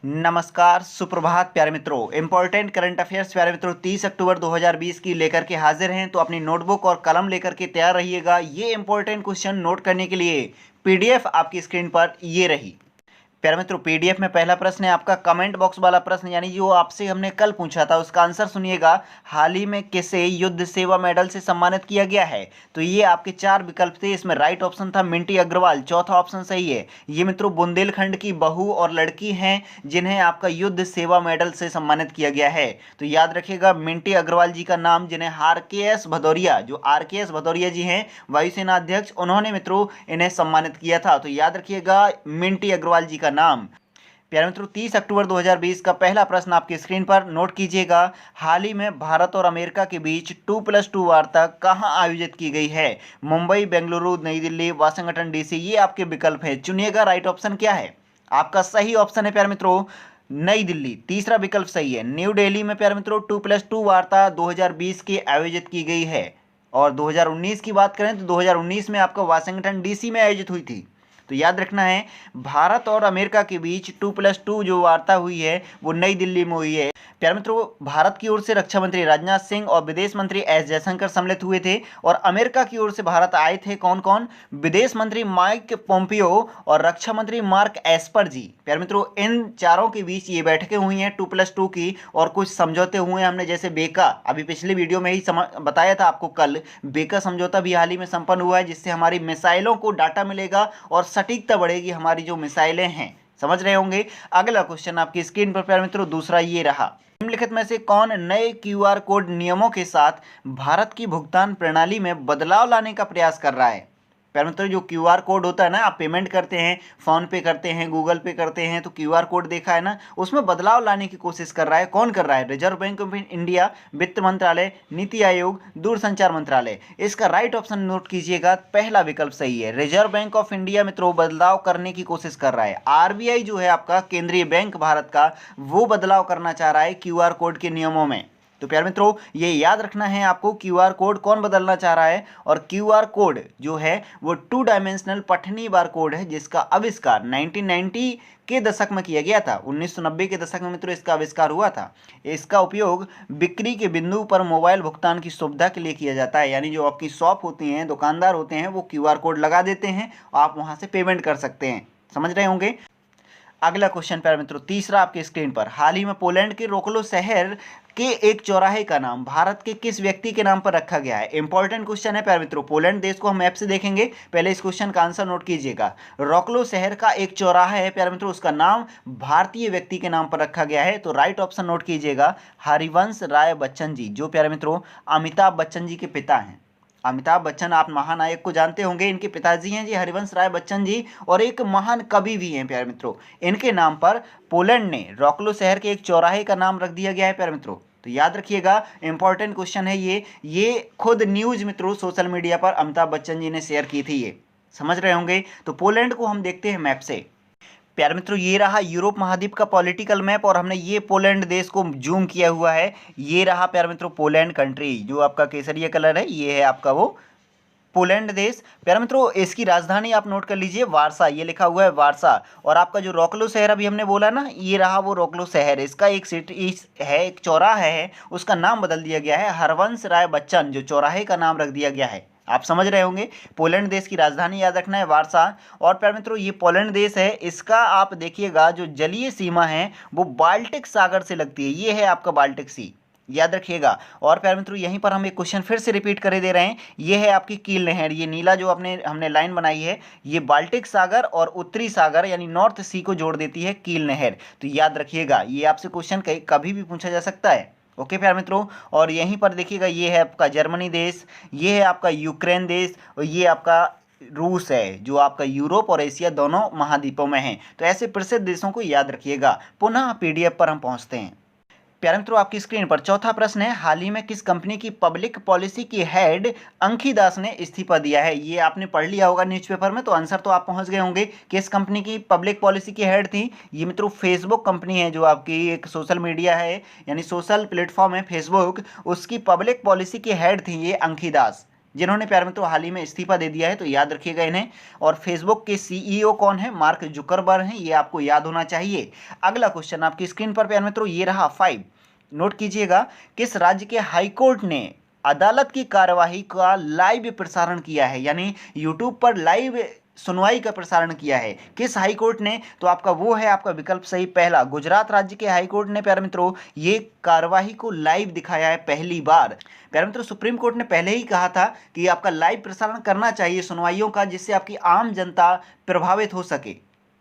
नमस्कार, सुप्रभात प्यारे मित्रों। इंपॉर्टेंट करंट अफेयर्स प्यारे मित्रों 30 अक्टूबर 2020 की लेकर के हाजिर हैं। तो अपनी नोटबुक और कलम लेकर के तैयार रहिएगा। ये इंपॉर्टेंट क्वेश्चन नोट करने के लिए पीडीएफ आपकी स्क्रीन पर ये रही। प्यारे मित्रों, पीडीएफ में पहला प्रश्न है आपका कमेंट बॉक्स वाला प्रश्न, यानी जो आपसे हमने कल पूछा था उसका आंसर सुनिएगा। हाल ही में किसे युद्ध सेवा मेडल से सम्मानित किया गया है? तो ये आपके चार विकल्प थे, इसमें राइट ऑप्शन था मिंटी अग्रवाल, चौथा ऑप्शन सही है। ये मित्रों बुंदेलखंड की बहू और लड़की हैं जिन्हें आपका युद्ध सेवा मेडल से सम्मानित किया गया है। तो याद रखिएगा मिंटी अग्रवाल जी का नाम, जिन्हें आरकेएस भदौरिया, जो आरकेएस भदौरिया जी हैं वायुसेना अध्यक्ष, उन्होंने मित्रों इन्हें सम्मानित किया था। तो याद रखिएगा मिंटी अग्रवाल जी का नाम। प्यारे मित्रों 30 अक्टूबर 2020 का पहला प्रश्न आपकी स्क्रीन पर नोट कीजिएगा। हाल ही में भारत और अमेरिका के बीच 2+2 वार्ता कहां आयोजित की गई है? मुंबई, बेंगलुरु, नई दिल्ली, वाशिंगटन डीसी। ये आपके विकल्प हैं, चुनिएगा राइट ऑप्शन क्या है। आपका सही ऑप्शन है प्यारे मित्रों नई दिल्ली, तीसरा विकल्प सही है। न्यू दिल्ली में प्यारे मित्रों 2+2 वार्ता 2020 की आयोजित की गई है। और 2019 की बात करें तो 2019 में आपका वाशिंगटन डीसी में आयोजित हुई थी। तो याद रखना है भारत और अमेरिका के बीच 2+2 जो वार्ता हुई है वो नई दिल्ली में हुई है। प्यारे मित्रों, भारत की ओर से रक्षा मंत्री राजनाथ सिंह और विदेश मंत्री एस जयशंकर सम्मिलित हुए थे। और अमेरिका की ओर से भारत आए थे कौन कौन? विदेश मंत्री माइक पोम्पियो और रक्षा मंत्री मार्क एस्पर जी। प्यारे मित्रों, इन चारों के बीच ये बैठकें हुई हैं 2+2 की, और कुछ समझौते हुए हमने, जैसे बेका, अभी पिछले वीडियो में ही बताया था आपको कल, बेका समझौता भी हाल ही में संपन्न हुआ है, जिससे हमारी मिसाइलों को डाटा मिलेगा और सटीकता बढ़ेगी हमारी जो मिसाइलें हैं। समझ रहे होंगे। अगला क्वेश्चन आपकी स्क्रीन पर प्यारे मित्रों दूसरा ये रहा। निम्नलिखित में से कौन नए क्यूआर कोड नियमों के साथ भारत की भुगतान प्रणाली में बदलाव लाने का प्रयास कर रहा है? प्यारे मित्रों, जो क्यूआर कोड होता है ना, आप पेमेंट करते हैं, फोन पे करते हैं, गूगल पे करते हैं, तो क्यूआर कोड देखा है ना, उसमें बदलाव लाने की कोशिश कर रहा है। कौन कर रहा है? रिजर्व बैंक ऑफ इंडिया, वित्त मंत्रालय, नीति आयोग, दूरसंचार मंत्रालय। इसका राइट ऑप्शन नोट कीजिएगा, पहला विकल्प सही है। रिजर्व बैंक ऑफ इंडिया मित्रों बदलाव करने की कोशिश कर रहा है। आरबीआई जो है आपका केंद्रीय बैंक भारत का, वो बदलाव करना चाह रहा है क्यूआर कोड के नियमों में। तो प्यारे मित्रों ये याद रखना है आपको, क्यूआर कोड कौन बदलना चाह रहा है। और क्यूआर कोड जो है वो 2 डायमेंशनल पठनीय बार कोड है, जिसका आविष्कार 1990 के दशक में किया गया था। 1990 के दशक में मित्रों इसका आविष्कार हुआ था। इसका उपयोग बिक्री के बिंदु पर मोबाइल भुगतान की सुविधा के लिए किया जाता है, यानी जो आपकी शॉप होती हैं, दुकानदार होते हैं, वो क्यूआर कोड लगा देते हैं, आप वहां से पेमेंट कर सकते हैं। समझ रहे होंगे। अगला क्वेश्चन प्यारे मित्रों तीसरा आपके स्क्रीन पर। हाल ही में पोलैंड के रोकलो शहर के एक चौराहे का नाम भारत के किस व्यक्ति के नाम पर रखा गया है? इंपॉर्टेंट क्वेश्चन है प्यारे मित्रों। पोलैंड देश को हम मैप से देखेंगे, पहले इस क्वेश्चन का आंसर नोट कीजिएगा। रोकलो शहर का एक चौराहा है प्यारे मित्रों, उसका नाम भारतीय व्यक्ति के नाम पर रखा गया है। तो राइट ऑप्शन नोट कीजिएगा हरिवंश राय बच्चन जी, जो प्यारे मित्रों अमिताभ बच्चन जी के पिता हैं। अमिताभ बच्चन आप महानायक को जानते होंगे, इनके पिताजी हैं जी हरिवंश राय बच्चन जी, और एक महान कवि भी हैं प्यारे मित्रों। इनके नाम पर पोलैंड ने रोकलो शहर के एक चौराहे का नाम रख दिया गया है प्यारे मित्रों। तो याद रखिएगा, इंपॉर्टेंट क्वेश्चन है ये खुद न्यूज मित्रों सोशल मीडिया पर अमिताभ बच्चन जी ने शेयर की थी, ये समझ रहे होंगे। तो पोलैंड को हम देखते हैं मैप से। प्यारे मित्रों ये रहा यूरोप महाद्वीप का पॉलिटिकल मैप, और हमने ये पोलैंड देश को जूम किया हुआ है। ये रहा प्यारे मित्रों पोलैंड कंट्री, जो आपका केसरिया कलर है, ये है आपका वो पोलैंड देश। प्यारे मित्रों इसकी राजधानी आप नोट कर लीजिए वारसा, ये लिखा हुआ है वारसा। और आपका जो रोकलो शहर अभी हमने बोला ना, ये रहा वो रोकलो शहर। इसका एक सिटी है, एक चौराहा है, उसका नाम बदल दिया गया है हरवंश राय बच्चन, जो चौराहे का नाम रख दिया गया है। आप समझ रहे होंगे। पोलैंड देश की राजधानी याद रखना है वारसा। और प्यारे मित्रों ये पोलैंड देश है, इसका आप देखिएगा जो जलीय सीमा है वो बाल्टिक सागर से लगती है। ये है आपका बाल्टिक सी, याद रखिएगा। और प्यारे मित्रों यहीं पर हम एक क्वेश्चन फिर से रिपीट करे दे रहे हैं। ये है आपकी कील नहर, ये नीला जो हमने लाइन बनाई है, ये बाल्टिक सागर और उत्तरी सागर यानी नॉर्थ सी को जोड़ देती है कील नहर। तो याद रखिएगा, ये आपसे क्वेश्चन कभी भी पूछा जा सकता है। ओके प्यारे मित्रों। और यहीं पर देखिएगा ये है आपका जर्मनी देश, ये है आपका यूक्रेन देश, और ये आपका रूस है, जो आपका यूरोप और एशिया दोनों महाद्वीपों में है। तो ऐसे प्रसिद्ध देशों को याद रखिएगा। पुनः पीडीएफ पर हम पहुंचते हैं। प्यारे मित्रों आपकी स्क्रीन पर चौथा प्रश्न है, हाल ही में किस कंपनी की पब्लिक पॉलिसी की हेड अंकी दास ने इस्तीफा दिया है? ये आपने पढ़ लिया होगा न्यूज़पेपर में, तो आंसर तो आप पहुंच गए होंगे। किस कंपनी की पब्लिक पॉलिसी की हेड थी? ये मित्रों फेसबुक कंपनी है, जो आपकी एक सोशल मीडिया है, यानी सोशल प्लेटफॉर्म है फेसबुक, उसकी पब्लिक पॉलिसी की हेड थी ये अंकी दास। जिन्होंने प्यारे मित्रों हाल ही में इस्तीफा दे दिया है, तो याद रखिएगा इन्हें। और फेसबुक के सीईओ कौन है? मार्क जुकरबर्ग हैं, ये आपको याद होना चाहिए। अगला क्वेश्चन आपकी स्क्रीन पर प्यारे मित्रों ये रहा 5, नोट कीजिएगा। किस राज्य के हाईकोर्ट ने अदालत की कार्यवाही का लाइव प्रसारण किया है, यानी यूट्यूब पर लाइव सुनवाई का प्रसारण किया है? किस हाई कोर्ट ने? तो आपका वो है आपका विकल्प सही पहला, गुजरात राज्य के हाई कोर्ट ने प्यारे मित्रों ये कार्यवाही को लाइव दिखाया है पहली बार। प्यारे मित्रों सुप्रीम कोर्ट ने पहले ही कहा था कि आपका लाइव प्रसारण करना चाहिए सुनवाइयों का, जिससे आपकी आम जनता प्रभावित हो सके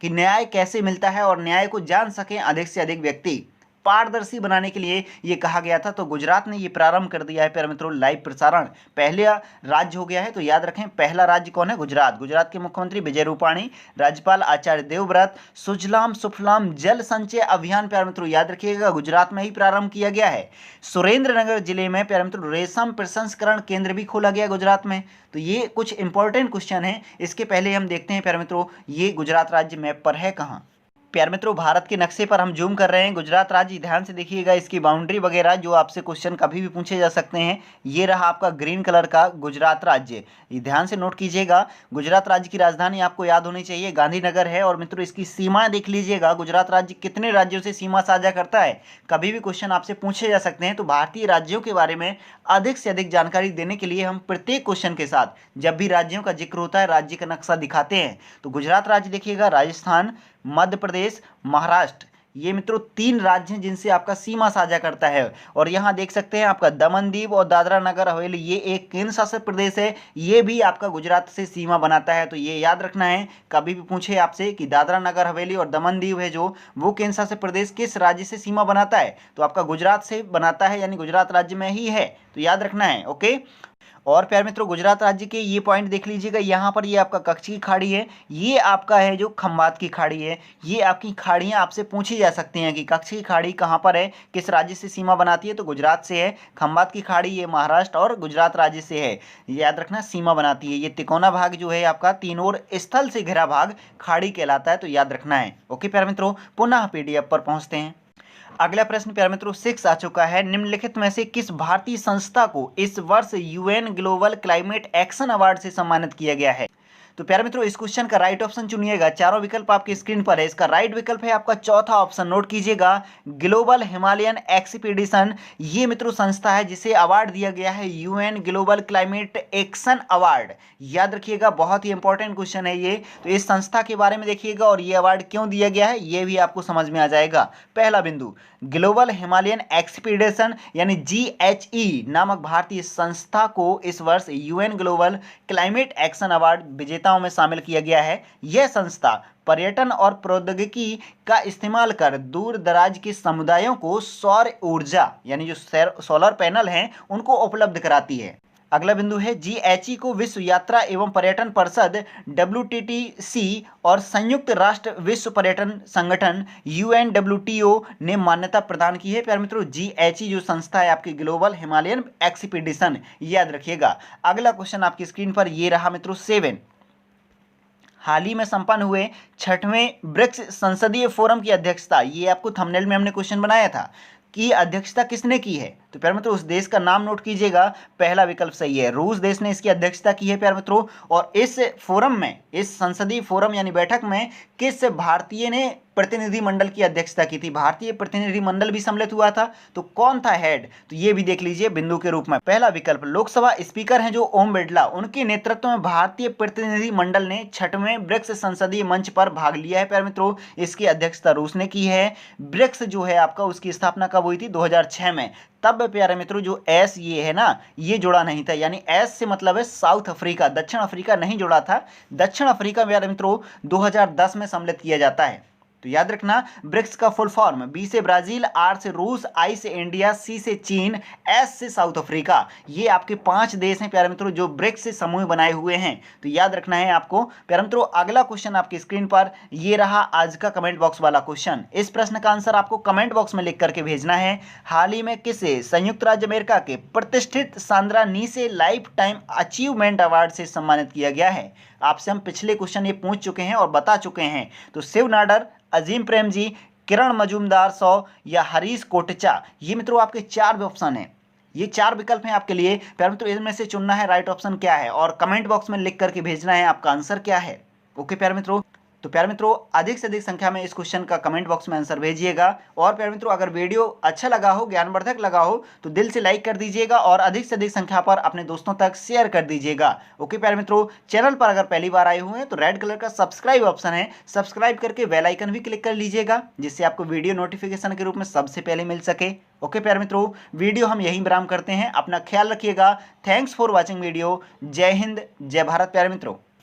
कि न्याय कैसे मिलता है और न्याय को जान सकें अधिक से अधिक व्यक्ति। पारदर्शी बनाने के लिए ये कहा गया था, तो गुजरात ने ये प्रारंभ कर दिया है प्यारे मित्रों लाइव प्रसारण। पहले राज्य हो गया है, तो याद रखें पहला राज्य कौन है? गुजरात। गुजरात के मुख्यमंत्री विजय रूपाणी, राज्यपाल आचार्य देवव्रत। सुजलाम सुफलाम जल संचय अभियान प्यारे मित्रों याद रखिएगा गुजरात में ही प्रारंभ किया गया है। सुरेंद्रनगर जिले में प्यारे मित्रों रेशम प्रसंस्करण केंद्र भी खोला गया गुजरात में। तो ये कुछ इंपॉर्टेंट क्वेश्चन है। इसके पहले हम देखते हैं प्यारे मित्रों ये गुजरात राज्य मैप पर है कहाँ। प्यारे मित्रों भारत के नक्शे पर हम जूम कर रहे हैं। गुजरात राज्य ध्यान से देखिएगा, इसकी बाउंड्री वगैरह जो आपसे क्वेश्चन कभी भी पूछे जा सकते हैं। ये रहा आपका ग्रीन कलर का गुजरात राज्य, ये ध्यान से नोट कीजिएगा। गुजरात राज्य की राजधानी आपको याद होनी चाहिए गांधीनगर है। और मित्रों इसकी सीमा देख लीजिएगा, गुजरात राज्य कितने राज्यों से सीमा साझा करता है, कभी भी क्वेश्चन आपसे पूछे जा सकते हैं। तो भारतीय राज्यों के बारे में अधिक से अधिक जानकारी देने के लिए हम प्रत्येक क्वेश्चन के साथ जब भी राज्यों का जिक्र होता है राज्य का नक्शा दिखाते हैं। तो गुजरात राज्य देखिएगा, राजस्थान, मध्य प्रदेश, महाराष्ट्र, ये मित्रों 3 राज्य हैं जिनसे आपका सीमा साझा करता है। और यहाँ देख सकते हैं आपका दमन दीव और दादरा नगर हवेली, ये एक केंद्र शासित प्रदेश है, ये भी आपका गुजरात से सीमा बनाता है। तो ये याद रखना है, कभी भी पूछे आपसे कि दादरा नगर हवेली और दमन दीव है जो वो केंद्र शासित प्रदेश किस राज्य से सीमा बनाता है, तो आपका गुजरात से बनाता है, यानी गुजरात राज्य में ही है। तो याद रखना है, ओके। और प्यारे मित्रों गुजरात राज्य के ये पॉइंट देख लीजिएगा, यहाँ पर ये आपका कच्छ की खाड़ी है, ये आपका है जो खंबात की खाड़ी है। ये आपकी खाड़ियाँ आपसे पूछी जा सकती हैं कि कच्छ की खाड़ी कहाँ पर है, किस राज्य से सीमा बनाती है, तो गुजरात से है। खंबात की खाड़ी ये महाराष्ट्र और गुजरात राज्य से है, याद रखना सीमा बनाती है। ये तिकोना भाग जो है आपका तीनों ओर स्थल से घिरा भाग खाड़ी कहलाता है, तो याद रखना है, ओके। प्यारे मित्रों पुनः PDF पर पहुँचते हैं। अगला प्रश्न प्यारे मित्रों 6 आ चुका है। निम्नलिखित में से किस भारतीय संस्था को इस वर्ष UN global climate action award से सम्मानित किया गया है? तो प्यारे मित्रों इस क्वेश्चन का राइट ऑप्शन चुनिएगा। चारों विकल्प आपकी स्क्रीन पर है। इसका राइट विकल्प है आपका चौथा ऑप्शन, नोट कीजिएगा, ग्लोबल हिमालयन एक्सपीडिशन। ये मित्रों संस्था है जिसे अवार्ड दिया गया है UN global climate action award. याद रखिएगा बहुत ही इंपॉर्टेंट क्वेश्चन है ये। तो इस संस्था के बारे में देखिएगा और ये अवार्ड क्यों दिया गया है ये भी आपको समझ में आ जाएगा। पहला बिंदु, ग्लोबल हिमालयन एक्सपीडिशन यानी GHE नामक भारतीय संस्था को इस वर्ष UN global climate action award विजेताओं में शामिल किया गया है। यह संस्था पर्यटन और प्रौद्योगिकी का इस्तेमाल कर दूर दराज के समुदायों को सौर ऊर्जा यानी जो सोलर पैनल हैं उनको उपलब्ध कराती है। अगला बिंदु है GHE को विश्व यात्रा एवं पर्यटन परिषद WTTC और संयुक्त राष्ट्र विश्व पर्यटन संगठन UNWTO ने मान्यता प्रदान की है। प्यारे मित्रों GHE जो संस्था है आपकी ग्लोबल हिमालयन एक्सपीडिशन, याद रखिएगा। अगला क्वेश्चन आपकी स्क्रीन पर ये रहा मित्रों 7। हाल ही में संपन्न हुए 6वें ब्रिक्स संसदीय फोरम की अध्यक्षता, ये आपको थंबनेल में हमने क्वेश्चन बनाया था कि अध्यक्षता किसने की है, तो प्यारे मित्रों उस देश का नाम नोट कीजिएगा। पहला विकल्प सही है, रूस देश ने इसकी अध्यक्षता की है प्यारे मित्रों। और इस फोरम में, इस संसदीय फोरम यानी बैठक में किस भारतीय ने प्रतिनिधि मंडल की अध्यक्षता की थी? भारतीय प्रतिनिधि मंडल भी सम्मिलित हुआ था, तो कौन था हेड, तो ये भी देख लीजिए बिंदु के रूप में। पहला विकल्प लोकसभा स्पीकर हैं जो ओम बिरला, उनके नेतृत्व में भारतीय प्रतिनिधि मंडल ने 6वें ब्रिक्स संसदीय मंच पर भाग लिया है प्यारे मित्रों। इसकी अध्यक्षता रूस ने की है। ब्रिक्स जो है आपका उसकी स्थापना कब हुई थी? 2006 में। तब प्यारे मित्रों जो एस ये है ना ये जुड़ा नहीं था, यानी एस से मतलब है साउथ अफ्रीका, दक्षिण अफ्रीका नहीं जुड़ा था। दक्षिण अफ्रीका प्यारे मित्रों 2010 में सम्मिलित किया जाता है। तो याद रखना ब्रिक्स का फुल फॉर्म, B से ब्राजील, R से रूस, I से इंडिया, C से चीन, S से साउथ अफ्रीका। ये आपके 5 देश हैं प्यारे मित्रों जो ब्रिक्स से समूह बनाए हुए हैं। तो याद रखना है आपको प्यारे मित्रों। अगला क्वेश्चन आपकी स्क्रीन पर ये रहा आज का कमेंट बॉक्स वाला क्वेश्चन। इस प्रश्न का आंसर आपको कमेंट बॉक्स में लिख करके भेजना है। हाल ही में किसे संयुक्त राज्य अमेरिका के प्रतिष्ठित Sandra Neese lifetime achievement award से सम्मानित किया गया है? आपसे हम पिछले क्वेश्चन ये पूछ चुके हैं और बता चुके हैं। तो शिव नाडर, अजीम प्रेम जी, किरण मजूमदार 100 या हरीश कोटचा, ये मित्रों आपके 4 ऑप्शन हैं। ये 4 विकल्प हैं आपके लिए प्यारे मित्रों, इनमें से चुनना है राइट ऑप्शन क्या है और कमेंट बॉक्स में लिख करके भेजना है आपका आंसर क्या है। ओके प्यारे मित्रों, तो प्यारे मित्रों अधिक से अधिक संख्या में इस क्वेश्चन का कमेंट बॉक्स में आंसर भेजिएगा। और प्यारे मित्रों अगर वीडियो अच्छा लगा हो, ज्ञानवर्धक लगा हो तो दिल से लाइक कर दीजिएगा और अधिक से अधिक संख्या पर अपने दोस्तों तक शेयर कर दीजिएगा। ओके प्यारे मित्रों, चैनल पर अगर पहली बार आए हुए हैं तो रेड कलर का सब्सक्राइब ऑप्शन है, सब्सक्राइब करके बेल आइकन भी क्लिक कर लीजिएगा जिससे आपको वीडियो नोटिफिकेशन के रूप में सबसे पहले मिल सके। ओके प्यारे मित्रों, वीडियो हम यहीं विराम करते हैं, अपना ख्याल रखिएगा। Thanks for watching video. जय हिंद, जय भारत प्यारे मित्रों।